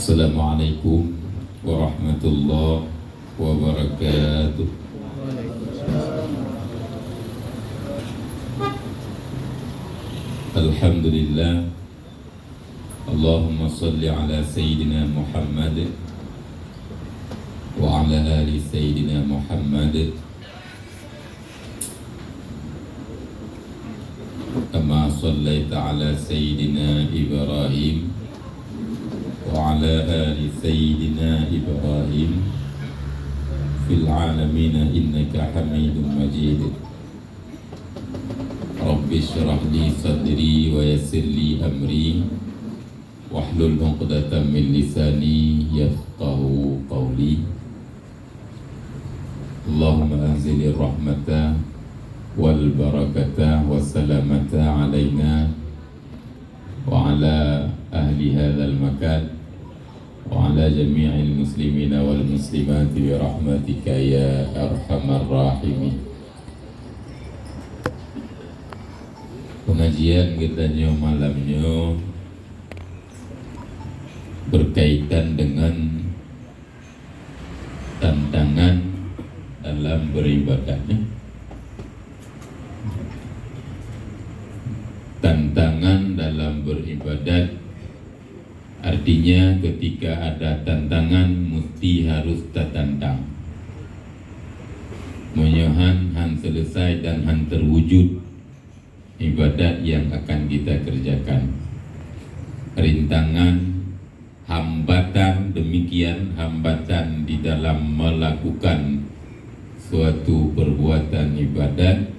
Assalamualaikum warahmatullahi wabarakatuh. Alhamdulillah. Allahumma salli ala Sayyidina Muhammad wa ala ali Sayyidina Muhammad kama sallaita ala Sayyidina Ibrahim wa ala ali Sayyidina Ibrahim fil alamin innaka Hamidum Majid. Rabbi syrah li sadri wa yassir li amri wahlul 'uqdatam min lisani yafqahu qawli. Allahumma anzilir rahmata wal barakata wassalamata alaina wa ala ahli hadzal makan wa ala jami'il muslimina wal muslimati bi rahmatika ya arhamar rahimin. Pengajian kita malamnya berkaitan dengan tantangan dalam beribadahnya. Tantangan dalam beribadat artinya ketika ada tantangan mesti harus tertantang. Menyohan han selesai dan han terwujud ibadat yang akan kita kerjakan. Rintangan, hambatan, demikian hambatan di dalam melakukan suatu perbuatan ibadat.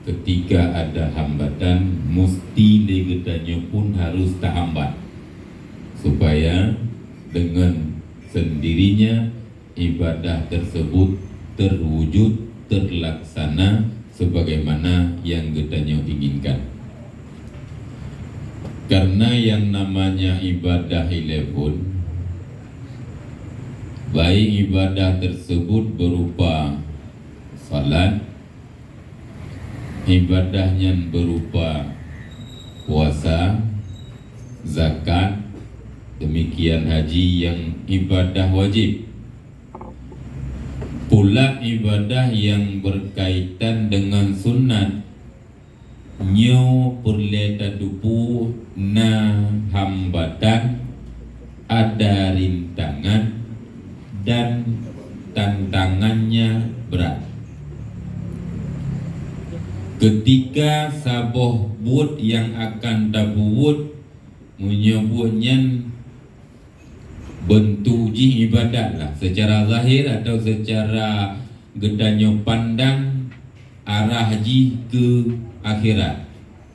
Ketika ada hambatan, mesti legetanya pun harus terhambat, supaya dengan sendirinya ibadah tersebut terwujud, terlaksana sebagaimana yang getanya inginkan. Karena yang namanya ibadah pun, baik ibadah tersebut berupa salat, ibadahnya berupa puasa, zakat, demikian haji yang ibadah wajib. Pula ibadah yang berkaitan dengan sunat, nyo perle tadupu na hambatan, ada rintangan dan tantangannya berat. Ketika saboh buat yang akan tabuut menyebutnya bentuk ji ibadat lah, secara zahir atau secara gedanyo pandang arah ji ke akhirat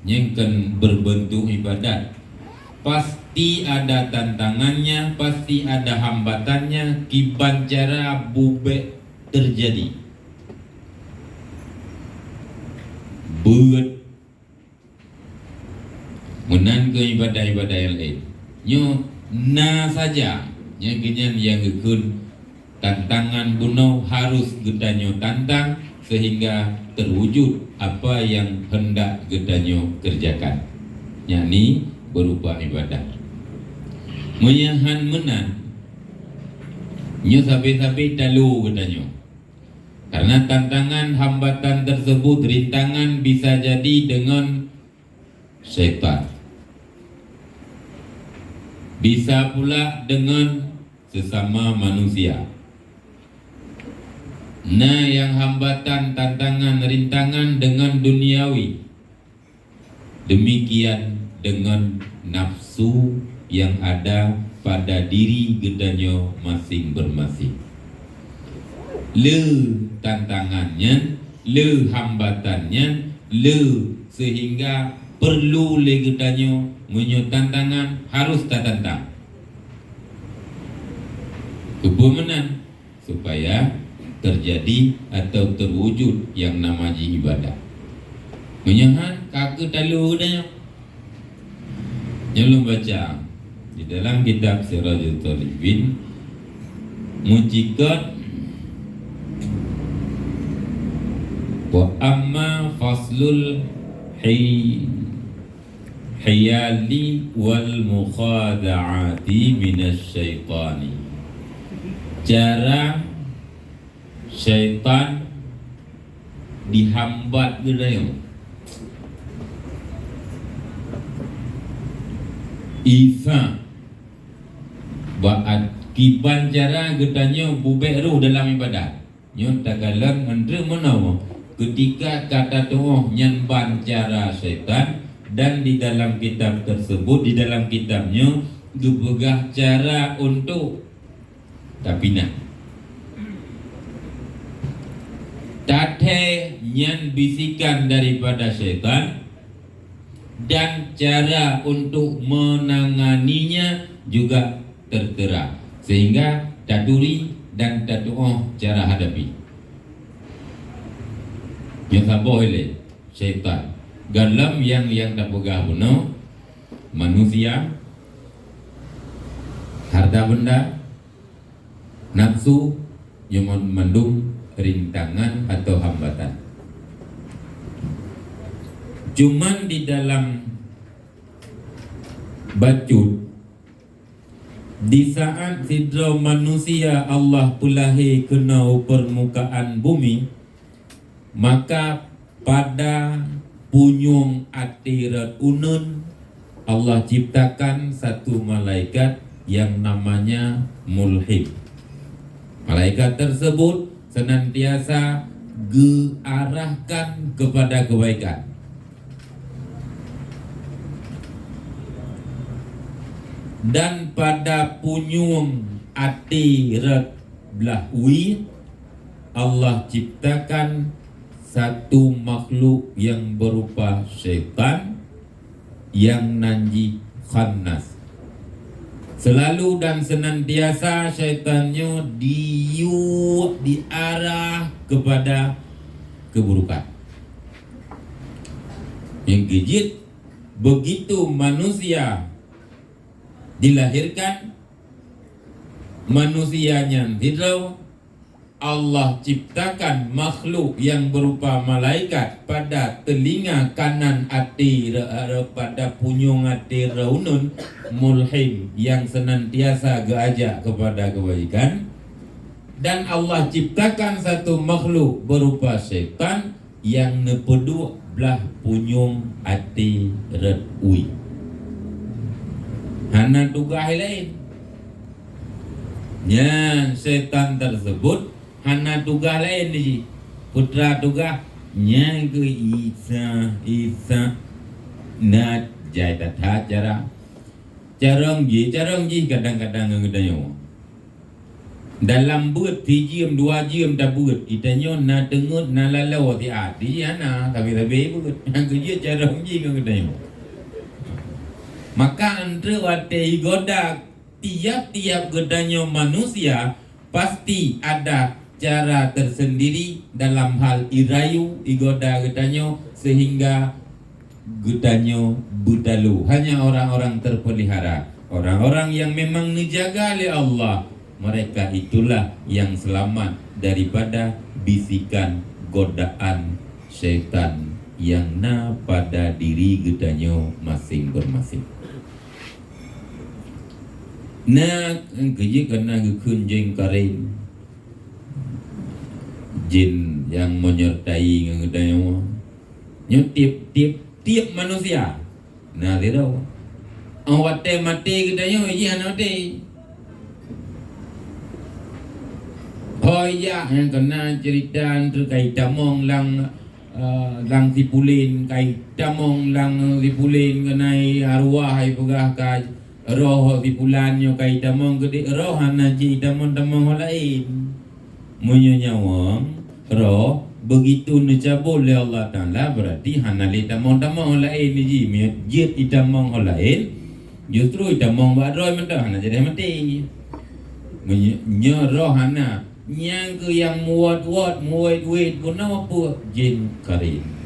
yang kan berbentuk ibadat. Pasti ada tantangannya, pasti ada hambatannya, kiban cara bubek terjadi. Buat menan ke ibadah-ibadah yang lain nyo na saja yang kenyan yang gekun tantangan bunuh harus gedanyo tantang sehingga terwujud apa yang hendak gedanyo kerjakan, yakni berupa ibadah. Menyahan menan nyo sabi-sabi talu gedanyo. Karena tantangan hambatan tersebut, rintangan bisa jadi dengan syaitan, bisa pula dengan sesama manusia. Nah, yang hambatan, tantangan, rintangan dengan duniawi, demikian dengan nafsu yang ada pada diri gedanyo masing bermasing. Le tantangannya, le hambatannya, le sehingga perlu le gedanyo menyo tantangan harus tertantang. Kebumenan supaya terjadi atau terwujud yang namanya ibadah. Menyahan kaki talu dah. Yang baca di dalam kitab Sirajul Talibin mujikat wa amma faslul hiyali wal mukhada'ati minasy cara syaitan dihambat gitu. Ifa Ba'at kiban cara getanyo bubek ruh dalam ibadat. Nyo tagalan andre menawa ketika kata doa nyanban cara syaitan, dan di dalam kitab tersebut, di dalam kitabnya gebegah cara untuk tapina tate nyan bisikan daripada syaitan, dan cara untuk menanganinya juga tertera, sehingga taduri dan tadu'ah cara hadapi. Yang sabar oleh syaitan galam yang tak pegah bunuh manusia, harta benda, nafsu yang mengandung rintangan atau hambatan. Cuman di dalam bacut, di saat sidra manusia Allah pulahi kenau permukaan bumi, maka pada punyung atirat unun Allah ciptakan satu malaikat yang namanya mulhib. Malaikat tersebut senantiasa diarahkan kepada kebaikan. Dan pada punyung atirat belahwi Allah ciptakan satu makhluk yang berupa syaitan yang nanji khannas. Selalu dan senantiasa syaitannya diarah kepada keburukan. Yang kejit, begitu manusia dilahirkan, manusianya hidup, Allah ciptakan makhluk yang berupa malaikat pada telinga kanan ati pada punyung ati raunun mulhim yang senantiasa geajak kepada kebaikan. Dan Allah ciptakan satu makhluk berupa syaitan yang nepedu belah punyung ati redui. Hana tugas lain. Ya, syaitan tersebut hana tugas lain ni. Putra tugas nya ke Isa nak jai tatha cara carong ji kadang-kadang ngedayo. Dalam buat 3 jam 2 jam dah buat itanyo na tengut na lalau ti ati ana tapi buat yang kerja carong ji ngedayo. Maka antara wate igoda tiap-tiap gedanyo manusia pasti ada cara tersendiri dalam hal irayu igoda gedanyo sehingga gedanyo butalu. Hanya orang-orang terpelihara, orang-orang yang memang dijaga oleh Allah, mereka itulah yang selamat daripada bisikan godaan syaitan yang na pada diri gedanyo masing-masing. Nak kerja kena gekun jeng karin jin yang menyertai ngedaya nyo tiap manusia. Nah lirau awak teh mati gedayaiji ana mati. Oh iya yang kena cerita terkait damong lang tipulin kait damong lang tipulin kenai arwah ai pegah ka roh tipulannya kait damong gede roh hana ji damong lain munyo nyawang roh begitu necabul oleh Allah Taala berarti hana le damong lain ji jit damong lain justru damong badroi mentah hana jadi mati munyo roh hana yang ke yang muat duit pun apa jin karin.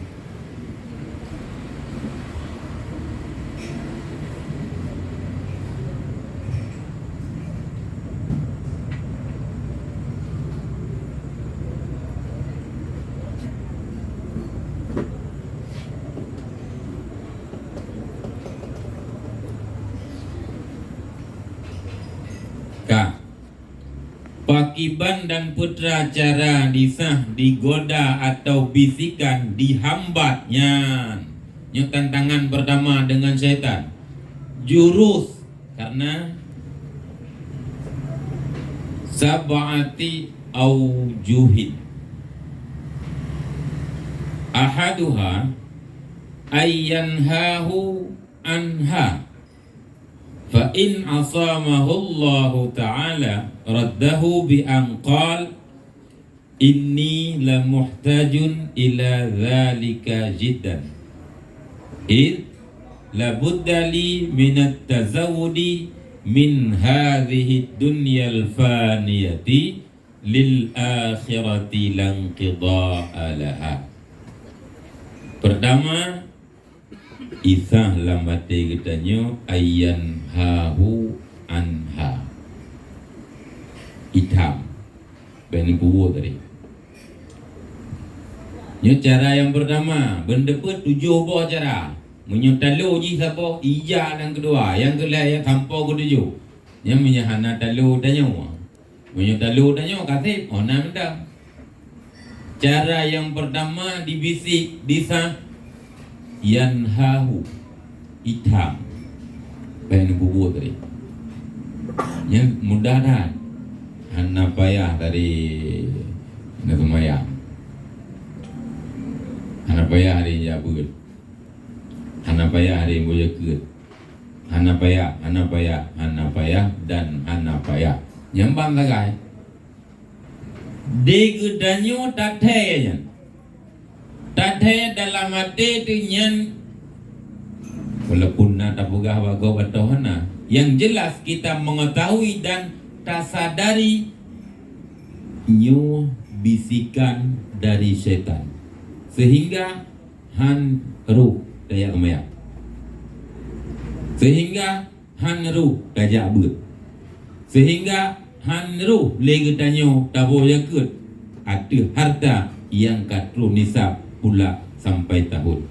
Pakiban dan putra cara disah, digoda atau bisikan, dihambatnya. Ini tantangan pertama dengan syaitan. Jurus karena sab'ati aujuhin. Ahaduha ayyanhahu anha. Fa in asamahu Allah Ta'ala raddahu bi an qala inni la muhtajun ila dhalika jiddan id la budda li min at-tazawudi min hadhihi dunyal faniyati lil akhirati lan qida'a laha. Pertama, isah lamate katanya ayyan hahu anha. Hitam ben buwo tadi. Nya cara yang pertama, benda pun 7 buah cara. Menyutalu ji siapa? Ija yang kedua, yang kelai yang tanpa ke-7. Nya menyahana talu tanya. Menyutalu tanya katib, oh nak minta. Cara yang pertama dibisik, disah yanhahu, hitam pengen bubur tadi. Yang mudah dah. Hana payah dari Natumaya. Hana payah hari jabut. Hana payah hari bojakut. Hana payah, dan hana payah. Nyambang lagai. Degedanyo tathe. Tathe dalam hati tu nyan walaupun nak pegah bago batohana, yang jelas kita mengetahui dan tasadari nyu bisikan dari setan sehingga han ruh daya kemaya, sehingga han ruh daya abut, sehingga han ruh legetanyo tabo yakut ada harta yang katru nisab pula sampai tahun.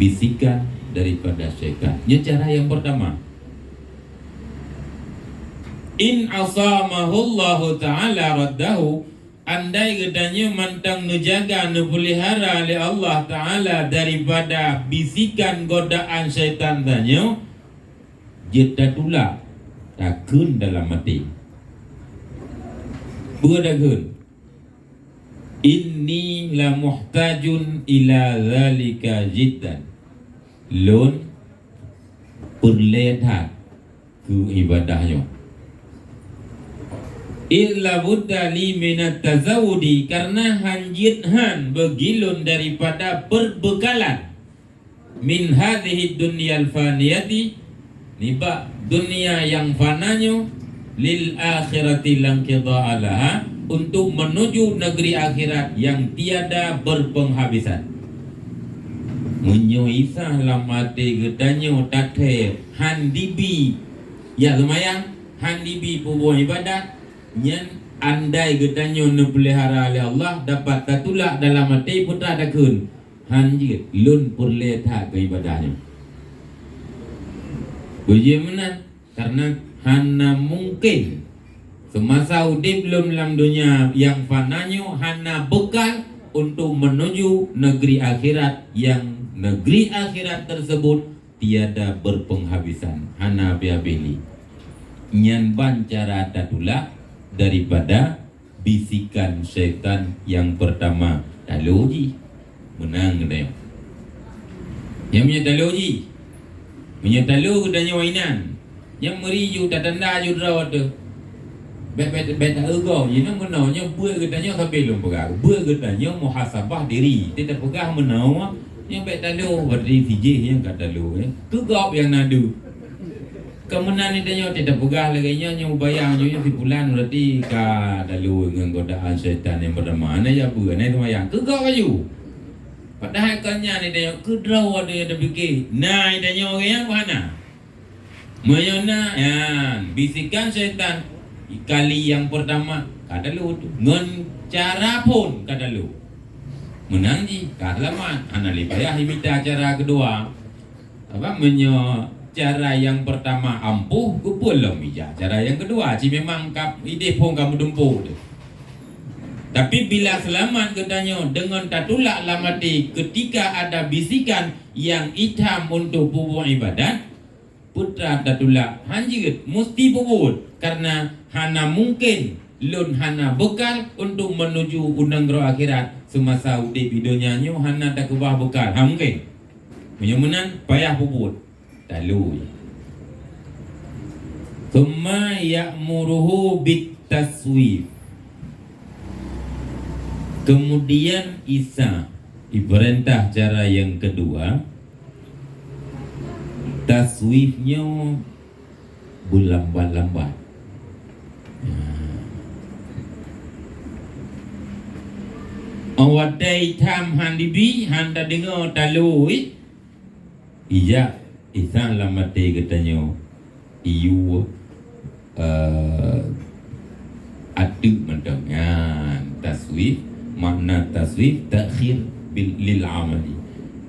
Bisikan daripada syaitan. Ini cara yang pertama. In asamahu Allah Ta'ala raddahu, andai katanya mantang nujaga nupelihara oleh Allah Ta'ala daripada bisikan godaan syaitan tanya, jeta tula takun dalam mati. Berdagun. Inni la muhtajun ila zalika jiddan. Lun perlehat ke ibadahnya. Illa budda li minat tazawudi, karena hanjithan begilun daripada perbekalan min hadhihi dunyal faniyati, niba dunia yang fananya, lil akhirati lang qida'a laha, untuk menuju negeri akhirat yang tiada berpenghabisan. Menyoisah lamate gedanyo tathe handibi ya lumayan handibi pubuh ibadat nyen andai gedanyo nepelihara oleh Allah dapat tatulak dalam hati putra dakun hanjit lun purletha ke ibadahnya. Bagaimana? Karena hana mungkin semasa udip belum dalam dunia yang fananya hana bekal untuk menuju negeri akhirat, yang negeri akhirat tersebut tiada berpenghabisan, hana biabili. Nyan ban cara tatulak daripada bisikan syaitan yang pertama. Taloji menang dia. Yang punya taloji, punya talo kedanya wainan. Yang meriju tatanda judra tu. Bet ego, ini menaunya buat katanya sampai belum pegang. Buat katanya muhasabah diri. Tidak pegang menau, yang bet talu berdiri fiji yang kata lu. Kegap yang nadu. Kemenan ni tanya tidak pegang lagi yang bayang yang sipulan berarti ka dalu dengan godaan syaitan yang bernama ana ya buat ni bayang. Kegap baju. Padahal kanya ni tanya kedraw ada fikir. Nah tanya orang yang mana? Mayona yan bisikan syaitan. Kali yang pertama kadalu tu ngan cara pun kadalu menangji kalaman anali payah imita cara kedua apa menyo cara yang pertama ampuh, kupulong bija. Cara yang kedua, memang ide pun kamu dumpu. Tapi bila selamat katanya dengan tatulak lamati ketika ada bisikan yang hitam untuk pupuk ibadat, putra tatulak hanjit mesti pupuk karena hana mungkin lun hana bekal untuk menuju undang roh akhirat semasa udip hidunya nyo hana tak kebah bekal. Mungkin. Menyemenan payah pupuk. Talu. Thumma ya'muruhu bit-taswif. Kemudian Isa diperintah cara yang kedua, taswifnya berlambat-lambat. Awadai tam handibi handa dengar talui. Iya, Isa lamate katanya iu adu mendengar taswif. Makna taswif takhir lil amali.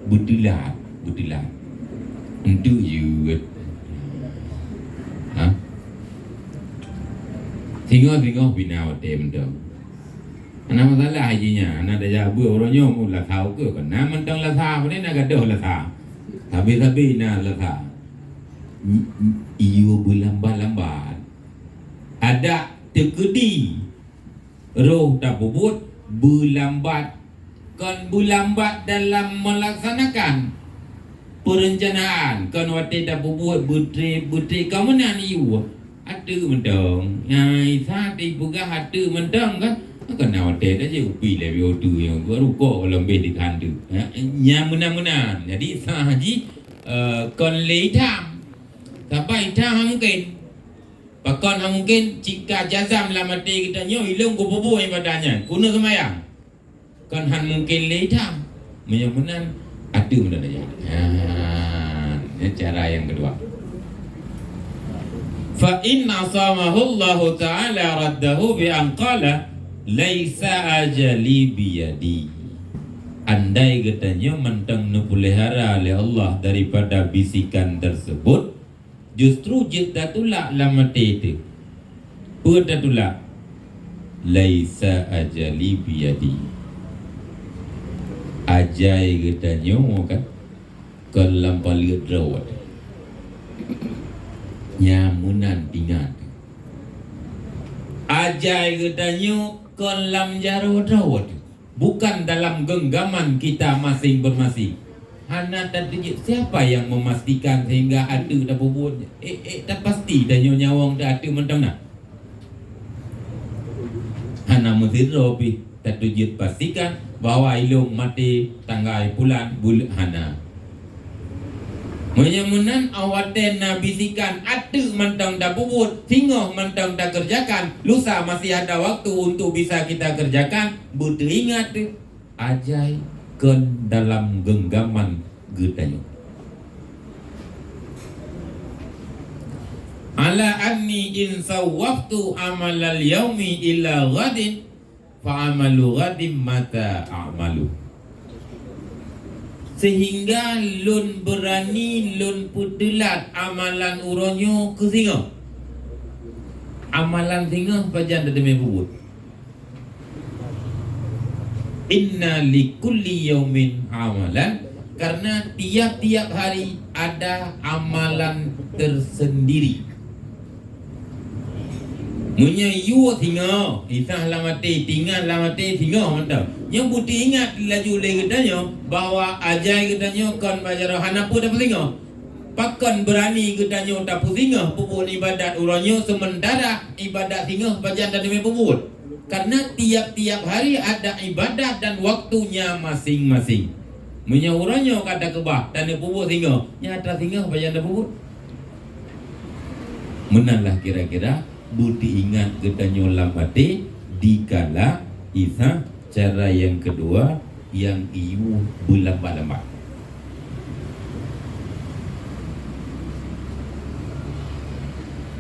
Budilat untuk you. Tengok bina tem tu. Ana masalah hajinya, ana dah jabu orangnya mula tahu ke kan. Nama mentang lah tahu ni nak gaduh lah tahu. Tapi na lah tahu. Iyo berlambat-lambat. Ada terkedi. Roh tak bubut berlambat dalam melaksanakan perencanaan kan waktu dah buat butri kamu nak iu ada mendong nyai tadi bukan ada mendong kan waktu dah je upi lebih otu yang baru kok lebih di kandu nya menang jadi sahaji kon leitam sampai hitam mungkin Pakon mungkin jika jazam lama mati kita nyo ilung ko bubu ibadahnya kuna semayang kan han mungkin leitam menyemenan adu benda aja. Ini cara yang kedua. Fa inna samahu Allah Ta'ala raddahu bi an qala laisa ajali biyadi. Andai katanya mentang nepelihara oleh Allah daripada bisikan tersebut, justru jidatulak lamati itu. Pudatulak laisa ajali biyadi. Ajai katanya kan kelam palit rawat. Nyamunan tingat. Ajai katanya kelam jarut rawat. Bukan dalam genggaman kita masing-masing. Hana tadi siapa yang memastikan sehingga ada dah bubut tak pasti dah nyawang dah ada mentang nak. Hana mesti robi tak tujut pastikan bahawa ilung mati tanggai bulan hana. Menyemunan awaten bisikan ada mentang dah bubut, singoh mentang dah kerjakan, lusa masih ada waktu untuk bisa kita kerjakan. Butuh ingat ajai kan dalam genggaman getanya. Ala anni in sawwaftu amalal yaumi illa ghadin fa amalu ghadim mata a'malu. Sehingga lun berani lun pudelat amalan uronyo ke singa. Amalan singa pajan demi bubut. Inna likulli yaumin amalan, karena tiap-tiap hari ada amalan tersendiri. Munya yu tinga, isah lamati tinggal lamati tinga mantap. Yang putih ingat laju lagi katanya bahawa ajai katanya kon bajar hana pun dapat tinga. Pakon berani katanya dapat tinga pupuk ibadat uranyo sementara ibadat tinga bajan dan demi pupuk. Karena tiap-tiap hari ada ibadah dan waktunya masing-masing. Menyaurannya kata kebah dan pupuk singa. Nyata singa bayan dah pupuk. Menalah kira-kira budi ingat katanya lamati dikala Isa cara yang kedua yang iu berlambat-lambat.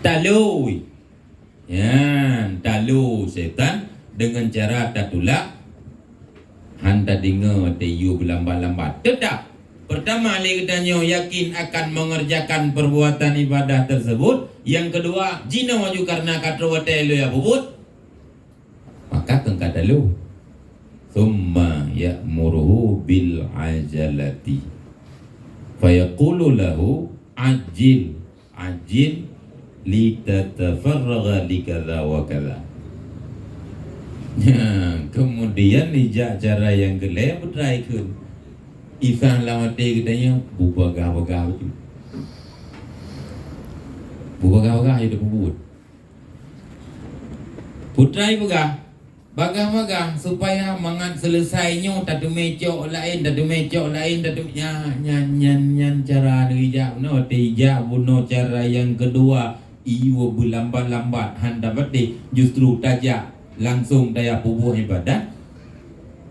Talui. Ya, talu setan dengan cara tatulak handa dengar te you berlambat-lambat. Tetap Pertama, lihatnya yakin akan mengerjakan perbuatan ibadah tersebut. Yang kedua, jina maju karena katrawate lu ya bubut. Maka kengkata lu. Thumma ya'muruhu bil ajalati. Fayaqulu lahu ajil litatafarraga likadha wa kadha. Kemudian dijak cara yang gelap berteraikun. Isah lamate katanya bubagah-bagah itu. Bubagah-bagah itu bubut. Putrai bagah. Bagah-bagah supaya mangan selesainya tadu mecok lain tadu nyan cara dijak no tijak buno cara yang kedua iwa berlambat-lambat handa bate justru tajak langsung daya pubuh ibadah.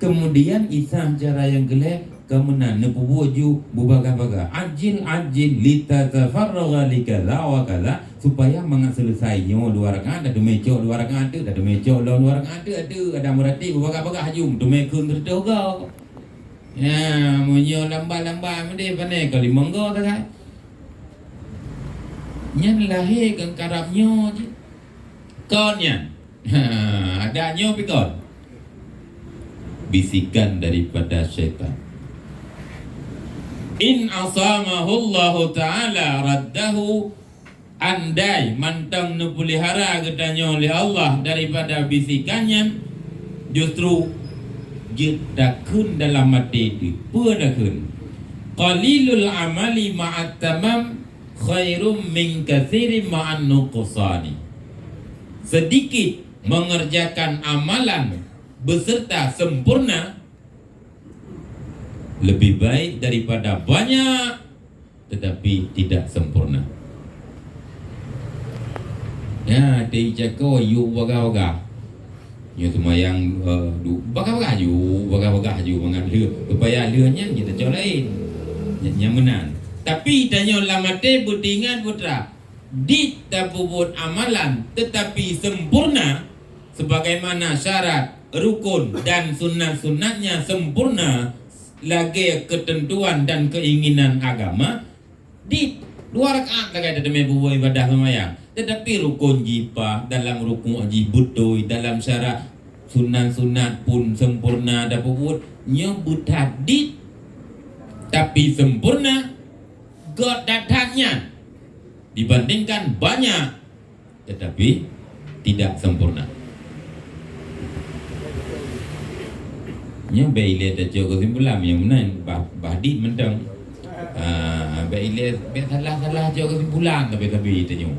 Kemudian isah cara yang gelap kemudian nepubuju bubaga-baga ajil litatafarraga likadha wa kadha supaya mangat selesainya dua rakaat ada mecok dua rakaat ada mecok dua rakaat ada berarti bubaga-baga hajum tu mekun tertoga ya munyo lambat-lambat mende pane kali monggo ta kan nyan lahir kan karapnya je konnya adanya pikon bisikan daripada syaitan. In asamahullahu ta'ala raddahu, andai mantang nupulihara gedanya oleh Allah daripada bisikannya, justru jedakun dalam hati itu pedakun. Qalilul amali ma'at tamam khairum min katsirin ma'an nuqsani. Sedikit mengerjakan amalan beserta sempurna lebih baik daripada banyak tetapi tidak sempurna. Ya, dia cakap you baga-baga. You semayang baga-baga you mangan leu supaya leunya kita colain. Yang menang. Tapi tanya lamate budingan putra. Di tabubut amalan tetapi sempurna sebagaimana syarat rukun dan sunat-sunatnya sempurna lagi ketentuan dan keinginan agama di 2 rakaat lagi ada bubuh ibadah semayang tetapi rukun jipa dalam rukun haji betul dalam syarat sunat-sunat pun sempurna ada bubuh nyebut hadit tapi sempurna god datangnya dibandingkan banyak tetapi tidak sempurna. Nya baile dah jauh kesimpulan yang mana bahdi mentang baile salah jauh kesimpulan tapi tanya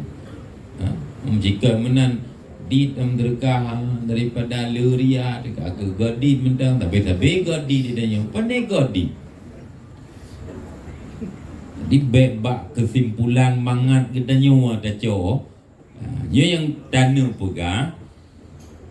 jika menan di derkah daripada luria dekat ke godi mentang tapi godi dia tanya pandai godi di bebak kesimpulan mangat kita nyawa dah jauh yang dana pegang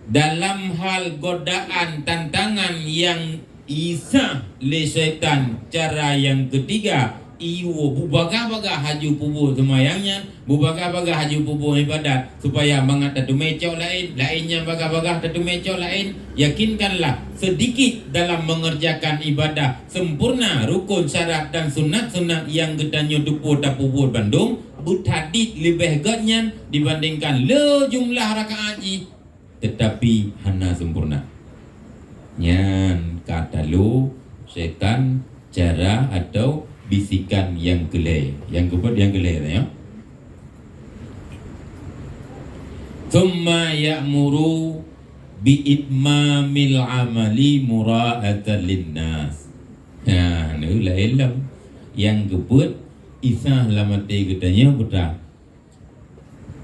dalam hal godaan tantangan yang isa le syaitan cara yang ketiga iwo bubaga-baga haju pubuh semayangnya bubaga-baga haju pubuh ibadat supaya mangat tadu mecok lainnya baga-baga tadu mecok lain yakinkanlah sedikit dalam mengerjakan ibadah sempurna rukun syarat dan sunat-sunat yang gedanya dupu tapubuh Bandung butadit lebih godnya dibandingkan le jumlah rakaat haji tetapi hana sempurna. Nyan kata lu setan cara atau bisikan yang gelai, yang gelai ya. Thumma ya'muru bi itmamil amali mura'atan linnas. Ha, ni ilmu yang gebut isah lamate gedanya betul.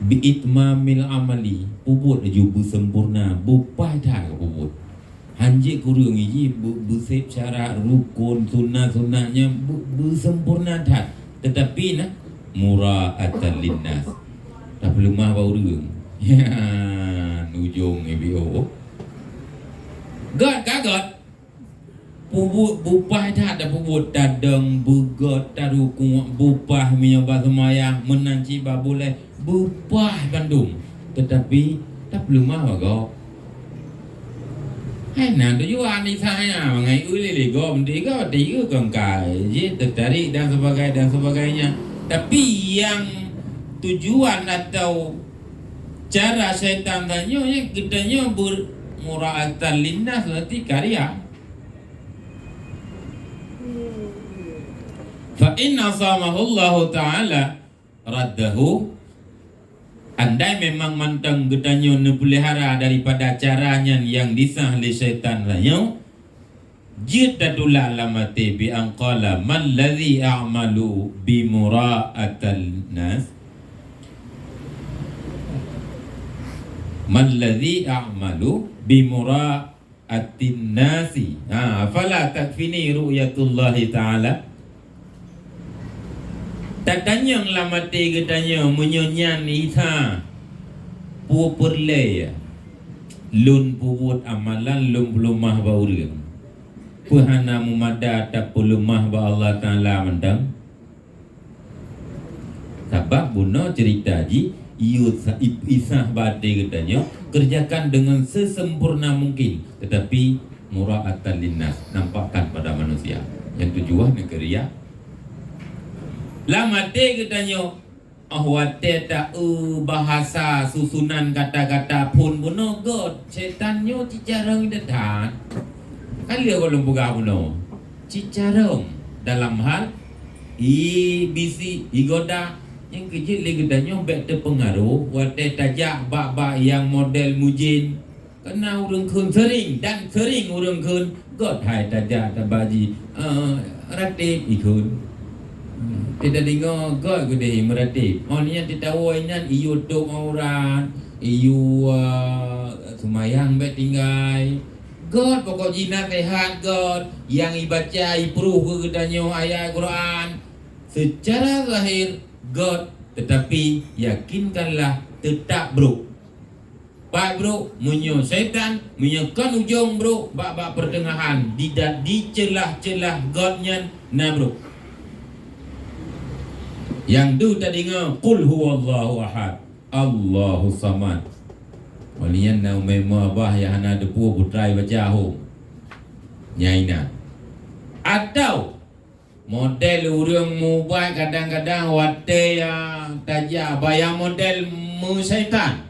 Bi itmamil amali puput ju sempurna bupai dah puput hanjik kurang ini bersep syarat rukun sunatnya sempurna dah tetapi nah mura'atan linnas tak perlu mah bau reng ya nujung ibu gagat puput bupai dah ada puput dadang bugot taruku bupah menyobah semayang menanci babulai bupah Bandung tetapi tak perlu mah kau Hai nah tujuan ni saya mengai uli gom tiga tiga kengkai je tertarik dan sebagainya. Tapi yang tujuan atau cara syaitan tanya kitanya bermura'atan linnas berarti karya. Fa inna samahullahu ta'ala raddahu. Andai memang mantang getanyo nepelihara daripada caranya yang disah oleh syaitan ranyo, jitadul alamati bi anqala man ladzi a'malu bi mura'atal nas, man ladzi a'malu bi mura'atin nasi. Fala takfini ru'yatullahi ta'ala. Tatanya lamati getanya menyonyan ita pu perle lun puwut amalan lum lumah ba urang puhana mumada ta pulumah ba Allah Taala mendang sabab buno cerita ji isah bate getanya kerjakan dengan sesempurna mungkin tetapi mura'atan linnas nampakkan pada manusia yang tujuan negeri lama te katanya ahwate ta bahasa susunan kata-kata pun buno god setannya cicarang dedan kali kalau buka buno cicarang dalam hal bisi igoda yang kecil lagi katanya bet terpengaruh wate tajak bak yang model mujin kena urang kun sering urang kun god hai tajak tabaji ratib ikun tidak dengar God gede meratib. Oh ni yang tahu inan iu tok orang, iu sumayang bet tinggal. God pokok jinak rehat God yang ibaca ipruh ke gedanyo ayat Quran secara zahir God tetapi yakinkanlah tetap bro. Baik bro, munyo syaitan menyekan ujung bro, bak pertengahan di celah-celah Godnya nah bro. Yang tu tadi ngau qul huwallahu ahad Allahu samad walian na umema bah ya hana depu putrai baca ho nyaina atau model urang mubah kadang-kadang wate ya tajak bayang model syaitan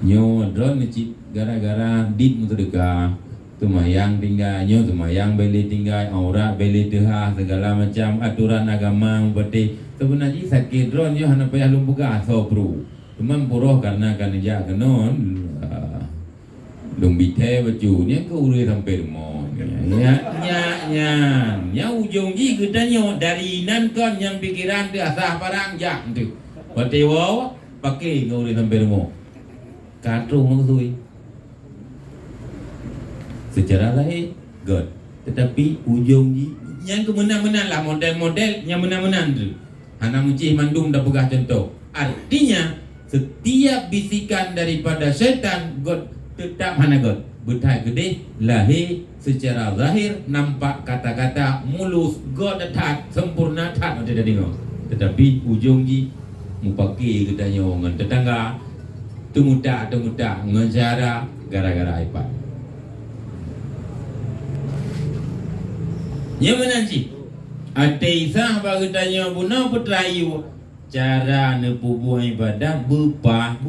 nyo drone cik gara-gara dit muterdeka tumayang tinggalnya, tumayang beli tinggal, aurat beli tehah, segala macam aturan agama seperti sebenarnya sakit drone yo hana payah lumbuga so bro. Cuman buruh karena kan ja kenon lumbite baju ni ke urus sampai rumah. Ya ujung ji gedanyo dari nan kon yang pikiran tu asah parang jak tu. Pati wow pakai urus sampai rumah. Katru maksui. Secara lahir God tetapi ujung yang kemenang-menang lah model-model yang menang-menang tu hana mucih mandum dah pegah contoh artinya setiap bisikan daripada syaitan God tetap hana God betai gede lahir secara zahir nampak kata-kata mulus God tat sempurna tat tidak dengar tetapi ujung mupaki katanya orang tetangga tumuta ngecara gara-gara iPad. Yang mana sih? Ateisah bagi tanya buna peterayu cara nepubuh ibadah bupah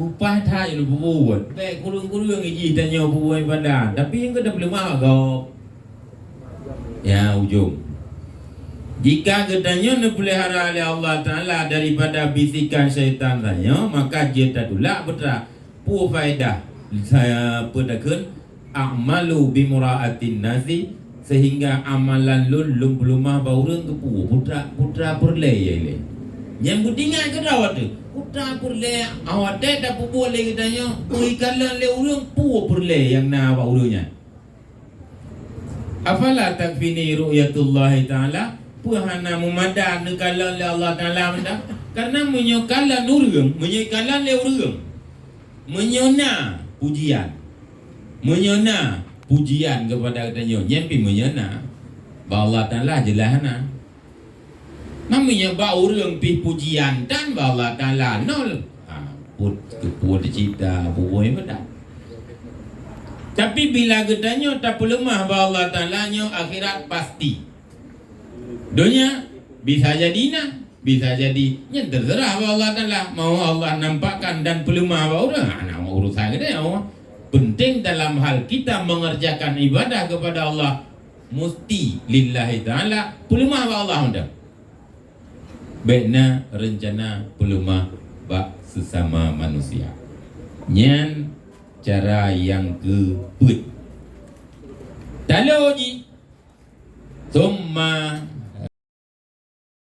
tak lu buat. Baik kurung-kurung yang iji tanya bubuh ibadah, tapi yang kita belum mahu. Ya ujung. Jika katanya nepelihara oleh Allah Taala daripada bisikan syaitan tanya, maka dia tadulak betra pu faedah. Saya pedakan a'malu bimura'atin nasi sehingga amalan lum belumah baurang ke putra perle ye yang budingan ke rawat tu putra perle awat dah pu boleh katanya perikalan le urang pu perle yang na bauranya afala takfini ru'yatullah taala puhana mumadan nekalan le Allah taala menda karena menyokalan urang menyokalan le urang menyona pujian pujian kepada katanya nyampi menyana ba Allah Taala jelahana namanya ba urang pi pujian dan ba Allah Taala nol put cita buai bedak Tapi bila gedanya tak lemah ba Allah Ta'ala nyo akhirat pasti. Dunia bisa jadi nah, bisa jadi nya terserah ba Allah Ta'ala. Mau Allah nampakkan dan pelemah ba udah anak urusan gede Allah. Penting dalam hal kita mengerjakan ibadah kepada Allah mesti lillahi ta'ala pelemah ba Allah unda. Baiknya rencana pelemah ba sesama manusia. Nyan cara yang keempat. Taloji summa